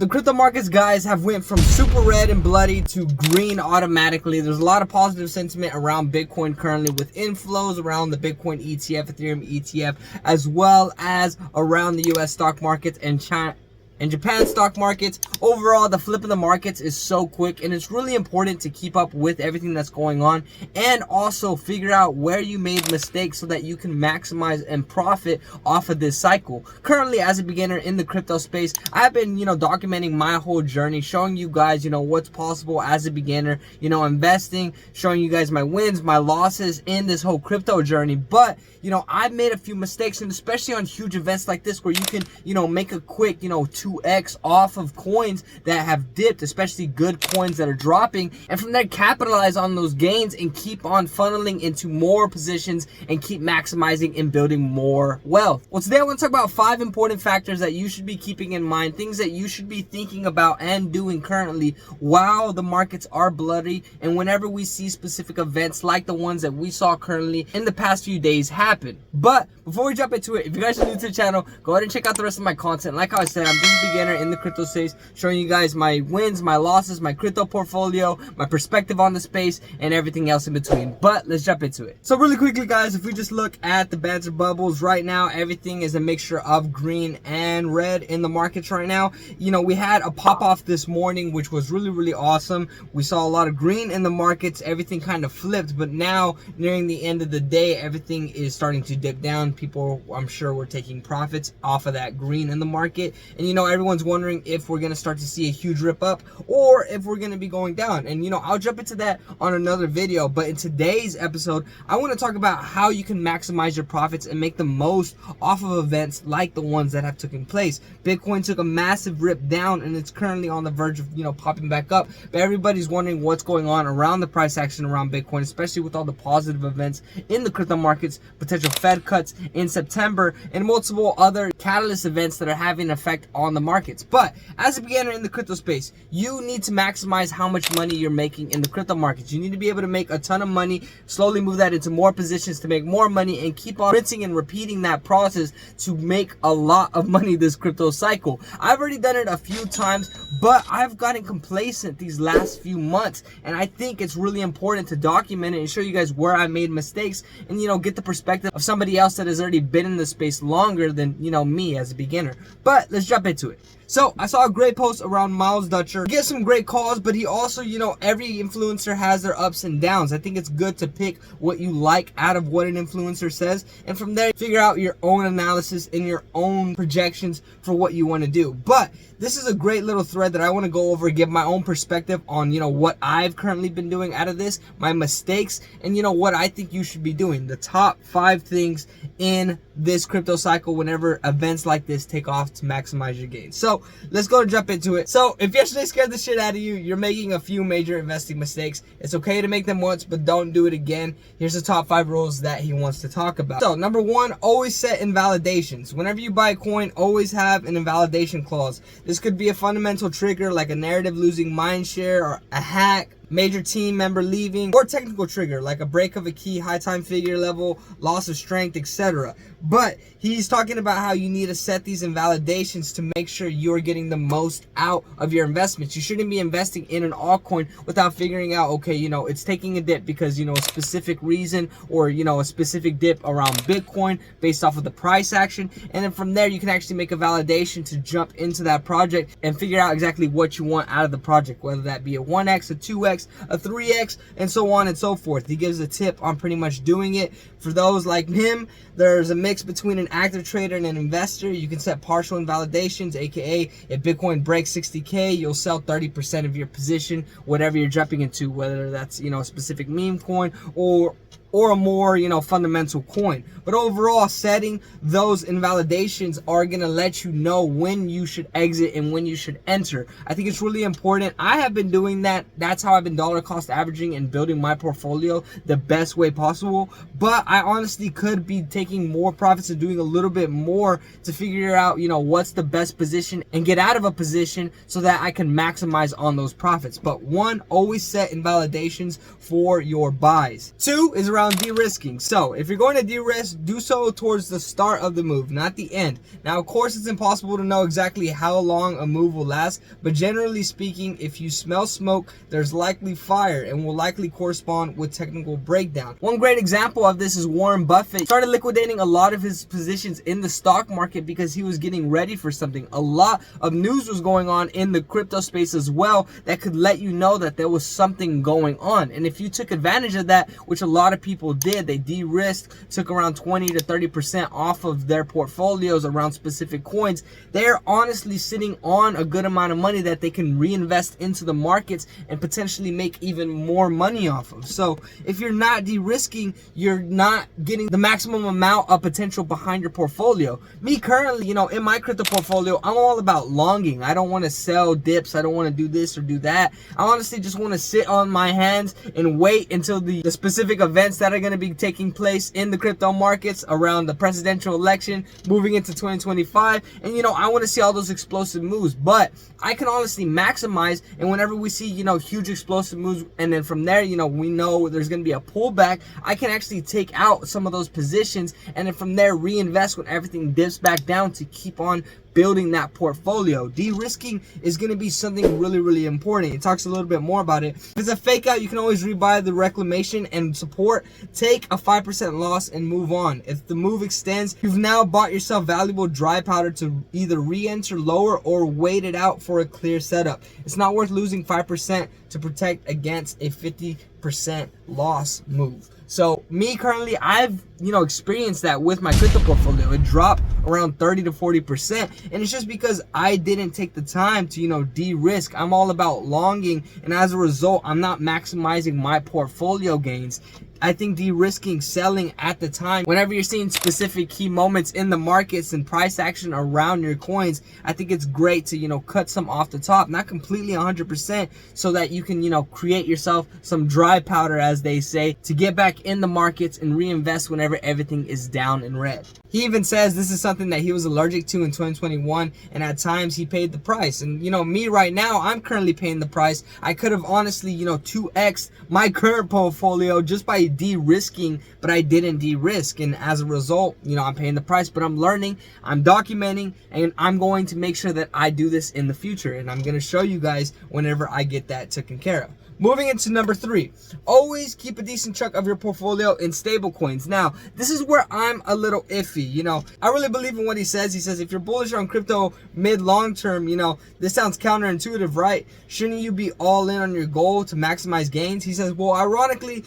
the crypto markets, guys, have went from super red and bloody to green automatically. There's a lot of positive sentiment around Bitcoin currently, with inflows around the Bitcoin ETF, Ethereum ETF, as well as around the US stock markets and China and Japan stock markets. Overall, the flip of the markets is so quick, and it's really important to keep up with everything that's going on and also figure out where you made mistakes so that you can maximize and profit off of this cycle. Currently, as a beginner in the crypto space, I've been, documenting my whole journey, showing you guys, what's possible as a beginner, investing, showing you guys my wins, my losses in this whole crypto journey. But, I've made a few mistakes, and especially on huge events like this where you can, make a quick, 2x off of coins that have dipped, especially good coins that are dropping, and from there capitalize on those gains and keep on funneling into more positions and keep maximizing and building more wealth. Well, today I want to talk about 5 important factors that you should be keeping in mind, things that you should be thinking about and doing currently while the markets are bloody, and whenever we see specific events like the ones that we saw currently in the past few days happen. But before we jump into it, if you guys are new to the channel, go ahead and check out the rest of my content. Like how I said, I'm just a beginner in the crypto space, showing you guys my wins, my losses, my crypto portfolio, my perspective on the space, and everything else in between. But let's jump into it. So really quickly, guys, if we just look at the banter bubbles right now, everything is a mixture of green and red in the markets right now. We had a pop off this morning, which was really awesome. We saw a lot of green in the markets. Everything kind of flipped, but now nearing the end of the day, everything is starting to dip down. People, I'm sure, were taking profits off of that green in the market, and everyone's wondering if we're going to start to see a huge rip up or if we're going to be going down. And I'll jump into that on another video, but in today's episode I want to talk about how you can maximize your profits and make the most off of events like the ones that have taken place. Bitcoin took a massive rip down, and it's currently on the verge of popping back up, but everybody's wondering what's going on around the price action around Bitcoin, especially with all the positive events in the crypto markets, potential Fed cuts in September, and multiple other catalyst events that are having an effect on the markets. But as a beginner in the crypto space, you need to maximize how much money you're making in the crypto markets. You need to be able to make a ton of money, slowly move that into more positions to make more money, and keep on rinsing and repeating that process to make a lot of money this crypto cycle. I've already done it a few times, but I've gotten complacent these last few months, and I think it's really important to document it and show you guys where I made mistakes, and get the perspective of somebody else that has already been in the space longer than me as a beginner. But let's jump into it. So I saw a great post around Miles Dutcher. He gets some great calls, but he also, every influencer has their ups and downs. I think it's good to pick what you like out of what an influencer says, and from there figure out your own analysis and your own projections for what you want to do. But this is a great little thread that I want to go over, give my own perspective on, what I've currently been doing out of this, my mistakes, and what I think you should be doing. The top 5 things in this crypto cycle whenever events like this take off to maximize your gains. So let's go and jump into it. So if yesterday scared the shit out of you, you're making a few major investing mistakes. It's okay to make them once, but don't do it again. Here's the top 5 rules that he wants to talk about. So number 1, always set invalidations. Whenever you buy a coin, always have an invalidation clause. This could be a fundamental trigger like a narrative losing mindshare, or a hack, major team member leaving, or technical trigger like a break of a key, high time figure level, loss of strength, etc. But he's talking about how you need to set these invalidations to make sure you're getting the most out of your investments. You shouldn't be investing in an altcoin without figuring out, okay, it's taking a dip because, a specific reason, or, a specific dip around Bitcoin based off of the price action. And then from there, you can actually make a validation to jump into that project and figure out exactly what you want out of the project, whether that be a 1x, a 2x, a 3x, and so on and so forth. He gives a tip on pretty much doing it. For those like him, there's a mix between an active trader and an investor. You can set partial invalidations, aka if Bitcoin breaks 60K, you'll sell 30% of your position, whatever you're jumping into, whether that's a specific meme coin or a more, fundamental coin. But overall, setting those invalidations are going to let you know when you should exit and when you should enter. I think it's really important. I have been doing that. That's how I've been dollar cost averaging and building my portfolio the best way possible. But I honestly could be taking more profits and doing a little bit more to figure out, what's the best position and get out of a position so that I can maximize on those profits. But 1, always set invalidations for your buys. 2 is around around de-risking. So if you're going to de-risk, do so towards the start of the move, not the end. Now, of course, it's impossible to know exactly how long a move will last, but generally speaking, if you smell smoke, there's likely fire and will likely correspond with technical breakdown. One great example of this is Warren Buffett. He started liquidating a lot of his positions in the stock market because he was getting ready for something. A lot of news was going on in the crypto space as well that could let you know that there was something going on. And if you took advantage of that, which a lot of people did, they de-risked, took around 20 to 30% off of their portfolios around specific coins, they're honestly sitting on a good amount of money that they can reinvest into the markets and potentially make even more money off of. So if you're not de-risking, you're not getting the maximum amount of potential behind your portfolio. Me currently, in my crypto portfolio, I'm all about longing. I don't want to sell dips. I don't want to do this or do that. I honestly just want to sit on my hands and wait until the specific events that are going to be taking place in the crypto markets around the presidential election moving into 2025. And I want to see all those explosive moves, but I can honestly maximize. And whenever we see huge explosive moves, and then from there we know there's going to be a pullback, I can actually take out some of those positions and then from there reinvest when everything dips back down to keep on building that portfolio. De-risking is going to be something really, really important. It talks a little bit more about it. If it's a fake out, you can always rebuy the reclamation and support. Take a 5% loss and move on. If the move extends, you've now bought yourself valuable dry powder to either re-enter lower or wait it out for a clear setup. It's not worth losing 5% to protect against a 50% loss move. So me currently, I've experienced that with my crypto portfolio. It dropped around 30 to 40%, and it's just because I didn't take the time to de-risk. I'm all about longing, and as a result, I'm not maximizing my portfolio gains. I think de-risking, selling at the time, whenever you're seeing specific key moments in the markets and price action around your coins, I think it's great to, cut some off the top, not completely 100%, so that you can, create yourself some dry powder, as they say, to get back in the markets and reinvest whenever everything is down in red. He even says this is something that he was allergic to in 2021, and at times he paid the price. And me right now, I'm currently paying the price. I could have honestly 2x'd my current portfolio just by de-risking, but I didn't de-risk, and as a result, I'm paying the price. But I'm learning, I'm documenting, and I'm going to make sure that I do this in the future, and I'm going to show you guys whenever I get that taken care of. Moving into number 3, always keep a decent chunk of your portfolio in stablecoins. Now, this is where I'm a little iffy. I really believe in what he says. He says if you're bullish on crypto mid-long term, this sounds counterintuitive, right? Shouldn't you be all in on your goal to maximize gains? He says, well, ironically,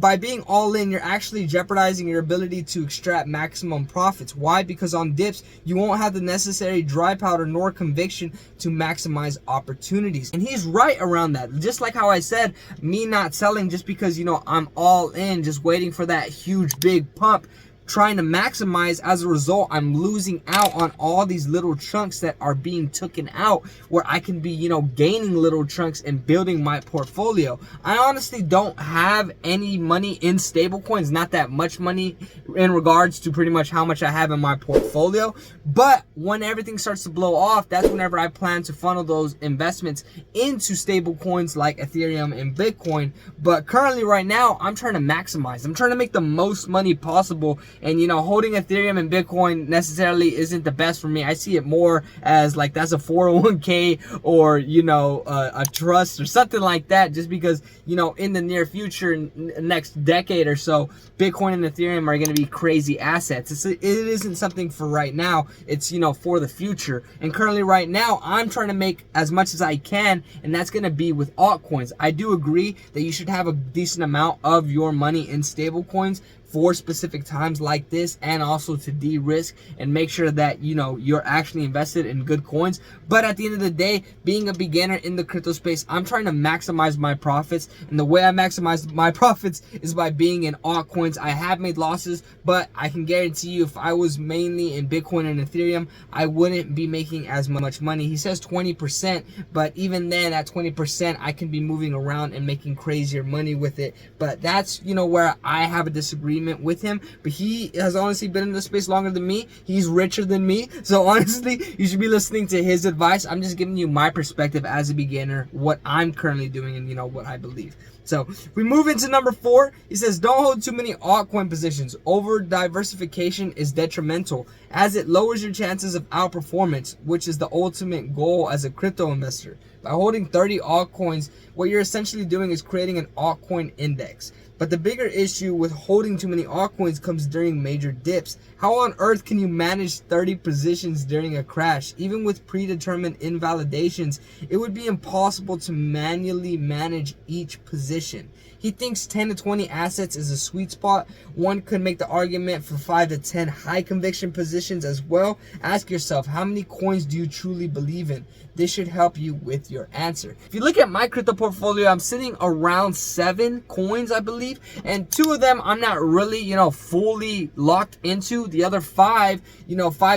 by being all in, you're actually jeopardizing your ability to extract maximum profits. Why? Because on dips, you won't have the necessary dry powder nor conviction to maximize opportunities. And he's right around that. Just like how I said, me not selling just because, I'm all in, just waiting for that huge big pump, trying to maximize. As a result, I'm losing out on all these little chunks that are being taken out, where I can be gaining little chunks and building my portfolio. I honestly don't have any money in stablecoins, not that much money in regards to pretty much how much I have in my portfolio, but when everything starts to blow off, that's whenever I plan to funnel those investments into stablecoins like Ethereum and Bitcoin. But currently right now, I'm trying to maximize. I'm trying to make the most money possible. And holding Ethereum and Bitcoin necessarily isn't the best for me. I see it more as like that's a 401k or a trust or something like that, just because in the near future, next decade or so, Bitcoin and Ethereum are going to be crazy assets. It isn't something for right now. It's for the future. And currently right now, I'm trying to make as much as I can, and that's going to be with altcoins. I do agree that you should have a decent amount of your money in stablecoins for specific times like this, and also to de-risk and make sure that you're actually invested in good coins. But at the end of the day, being a beginner in the crypto space, I'm trying to maximize my profits, and the way I maximize my profits is by being in altcoins. I have made losses, but I can guarantee you, if I was mainly in Bitcoin and Ethereum, I wouldn't be making as much money. He says 20%, but even then, at 20%, I can be moving around and making crazier money with it. But that's where I have a disagreement agreement with him, but he has honestly been in this space longer than me. He's richer than me, so honestly, you should be listening to his advice. I'm just giving you my perspective as a beginner, what I'm currently doing, and what I believe. So we move into number 4. He says, don't hold too many altcoin positions. Over diversification is detrimental as it lowers your chances of outperformance, which is the ultimate goal as a crypto investor. By holding 30 altcoins, what you're essentially doing is creating an altcoin index. But the bigger issue with holding too many altcoins comes during major dips. How on earth can you manage 30 positions during a crash? Even with predetermined invalidations, it would be impossible to manually manage each position. He thinks 10 to 20 assets is a sweet spot. One could make the argument for 5 to 10 high conviction positions as well. Ask yourself, how many coins do you truly believe in? This should help you with your answer. If you look at my crypto portfolio, I'm sitting around 7 coins, I believe. And 2 of them I'm not really, fully locked into. The other 5,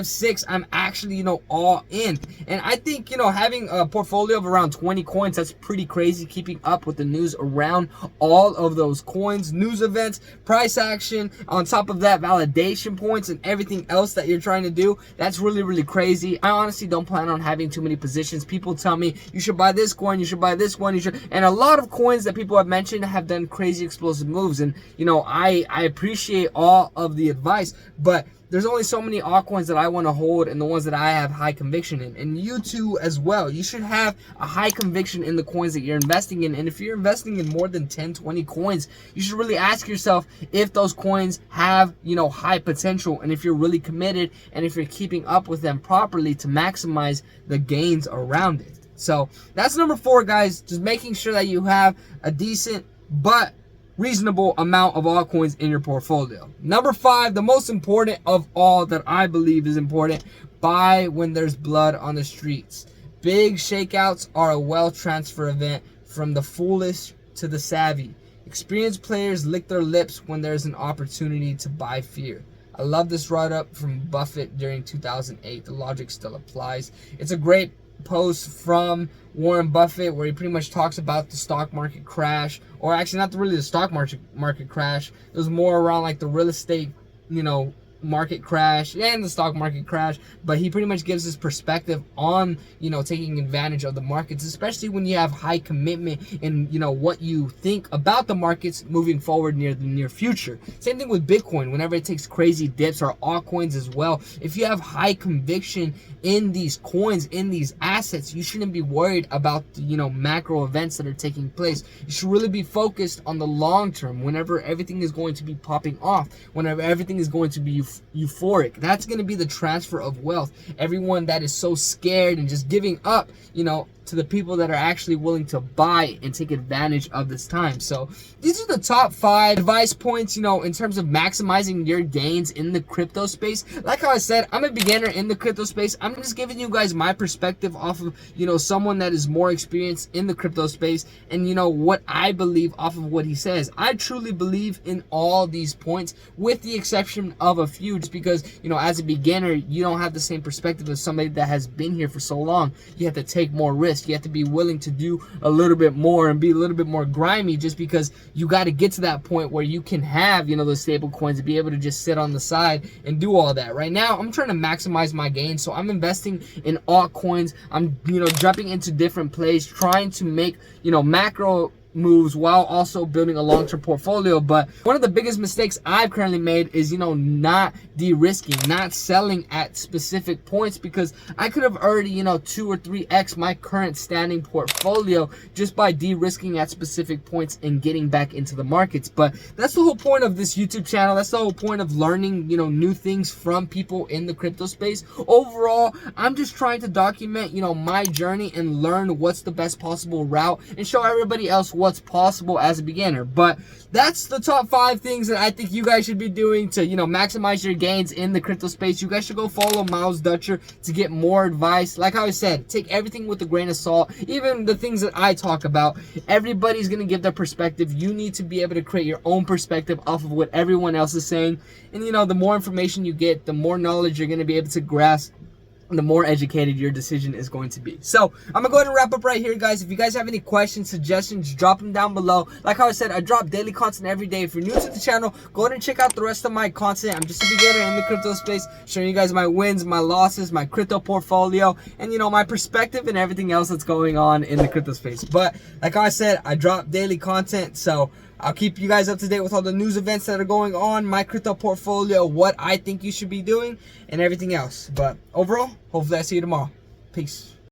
6, I'm actually, all in. And I think, having a portfolio of around 20 coins, that's pretty crazy, keeping up with the news around all of those coins, news events, price action, on top of that, validation points and everything else that you're trying to do. That's really, really crazy. I honestly don't plan on having too many positions. People tell me you should buy this coin, you should buy this one, and a lot of coins that people have mentioned have done crazy explosive moves, and I appreciate all of the advice, but there's only so many altcoins that I want to hold and the ones that I have high conviction in. And you too as well. You should have a high conviction in the coins that you're investing in. And if you're investing in more than 10, 20 coins, you should really ask yourself if those coins have, high potential, and if you're really committed and if you're keeping up with them properly to maximize the gains around it. So that's number 4, guys. Just making sure that you have a decent but reasonable amount of altcoins in your portfolio. Number 5, the most important of all that I believe is important: buy when there's blood on the streets. Big shakeouts are a wealth transfer event from the foolish to the savvy. Experienced players lick their lips when there's an opportunity to buy fear. I love this write-up from Buffett during 2008. The logic still applies. It's a great post from Warren Buffett where he pretty much talks about the stock market crash, or actually not really the stock market crash. It was more around like the real estate, market crash and the stock market crash, but he pretty much gives his perspective on taking advantage of the markets, especially when you have high commitment in what you think about the markets moving forward near the near future. Same thing with Bitcoin. Whenever it takes crazy dips, or altcoins as well, if you have high conviction in these coins, in these assets, you shouldn't be worried about the macro events that are taking place. You should really be focused on the long term. Whenever everything is going to be popping off, whenever everything is going to be euphoric, that's going to be the transfer of wealth. Everyone that is so scared and just giving up, to the people that are actually willing to buy and take advantage of this time. So these are the top 5 advice points, in terms of maximizing your gains in the crypto space. Like how I said, I'm a beginner in the crypto space. I'm just giving you guys my perspective off of, someone that is more experienced in the crypto space, and what I believe off of what he says. I truly believe in all these points, with the exception of a few, just because, as a beginner, you don't have the same perspective as somebody that has been here for so long. You have to take more risk. You have to be willing to do a little bit more and be a little bit more grimy, just because you got to get to that point where you can have, those stable coins and be able to just sit on the side and do all that. Right now, I'm trying to maximize my gains, so I'm investing in altcoins. I'm, jumping into different plays, trying to make, macro moves while also building a long-term portfolio. But one of the biggest mistakes I've currently made is not de-risking, not selling at specific points, because I could have already 2 or 3x my current standing portfolio just by de-risking at specific points and getting back into the markets. But that's the whole point of this YouTube channel. That's the whole point of learning new things from people in the crypto space. Overall, I'm just trying to document my journey and learn what's the best possible route and show everybody else what's possible as a beginner. But that's the top 5 things that I think you guys should be doing to maximize your gains in the crypto space. You guys should go follow Miles Dutcher to get more advice. Like how I said, take everything with a grain of salt. Even the things that I talk about, everybody's gonna give their perspective. You need to be able to create your own perspective off of what everyone else is saying. And the more information you get, the more knowledge you're gonna be able to grasp the more educated your decision is going to be. So I'm gonna go ahead and wrap up right here, guys. If you guys have any questions, suggestions, drop them down below. Like how I said, I drop daily content every day. If you're new to the channel, go ahead and check out the rest of my content. I'm just a beginner in the crypto space, showing you guys my wins, my losses, my crypto portfolio, and you know, my perspective and everything else that's going on in the crypto space. But like I said, I drop daily content, so I'll keep you guys up to date with all the news events that are going on, my crypto portfolio, what I think you should be doing, and everything else. But overall, hopefully I see you tomorrow. Peace.